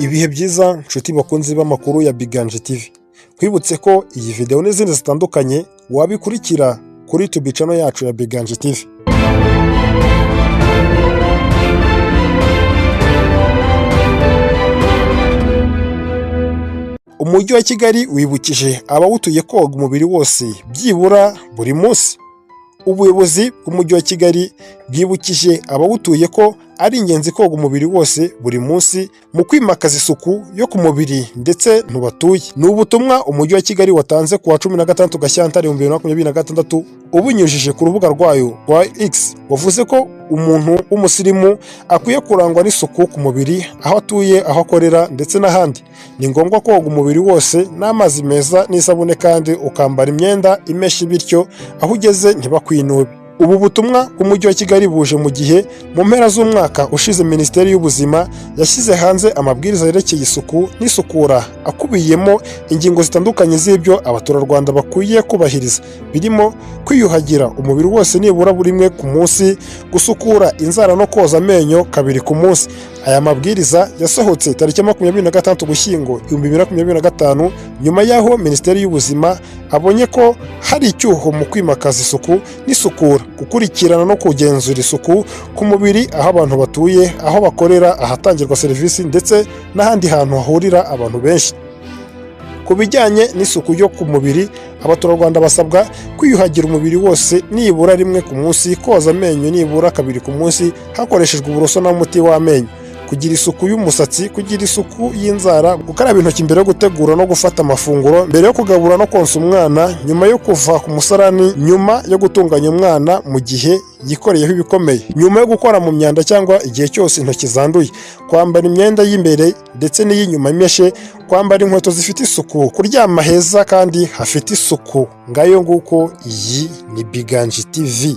Ibihe byiza nshuti bakunzi b'amakuru ya Biganje TV. Twibutse ko iyi video n'izindi zitandukanye wabikurikira kuri YouTube channel yacu ya Biganje TV. Umujyi wa Kigali wibukije abawutuye koga umubiri wose byibura buri munsi. Ubuyobozi bw'umujyi wa Kigali bwibukije abawutuye ko ari ingenzi koga umubiri wose buri munsi mu kwimakaza isuku yo ku mubiri ndetse ntubatuye. Ni ubutumwa umujyi wa Kigali watanze ku wa 16 Gashyantare 2026 ubunyujije ku rubuga rwayo rwa X. Wavuze ko umuntu w'umusirimu akwiye kurangwa n'isuku ku mubiri aho atuye, aho akorera ndetse n'ahandi. Ni ngombwa koga umubiri wose n'amazi meza n'isabune kandi ukambara imyenda imeshe, bityo aho ugeze ntibakwinube. Ubu butumwa bw'umujyi wa Kigali buje mu gihe mu mpera z'umwaka ushize Minisiteri y'Ubuzima yashyize hanze amabwiriza yerekeye isuku n'isukura akubiyemo ingingo zitandukanye z'ibyo abaturarwanda bakwiye kubahiriza, birimo kwiyuhagira umubiri wose nibura buri rimwe ku munsi, gusukura inzara no koza amenyo kabiri ku munsi. Aya mabwiriza yasohotse tariki 26 Ugushyingo 2025 nyuma y'aho Minisiteri y'Ubuzima abonye ko hari icyuho mu kwimakaza isuku n'isukura, gukurikirana no kugenzura isuku ku mubiri aho abantu batuye, aho bakorera, ahatangirwa serivisi ndetse n'ahandi hantu hahurira abantu benshi. Ku bijyanye n'isuku yo ku mubiri, abaturarwanda basabwa kwiyuhagira umubiri wose nibura rimwe ku munsi, koza amenyo nibura kabiri ku munsi hakoreshejwe uburoso n'umuti w'amenyo, kugira isuku y'umusatsi, kugira isuku y'inzara, gukaraba intoki mbere yo gutegura no gufata amafunguro, mbere yo kugabura no konsa umwana, nyuma yo kuva ku musarani, nyuma yo gutunganya umwana mu gihe yikoreyeho ibikomeye, nyuma yo gukora mu myanda cyangwa igihe cyose intoki zanduye, kwambara imyenda y'imbere ndetse n'iy'inyuma imeshe, kwambara inkweto zifite isuku, kuryama heza kandi hafite isuku. Ngayo nguko iyi ni Biganje TV.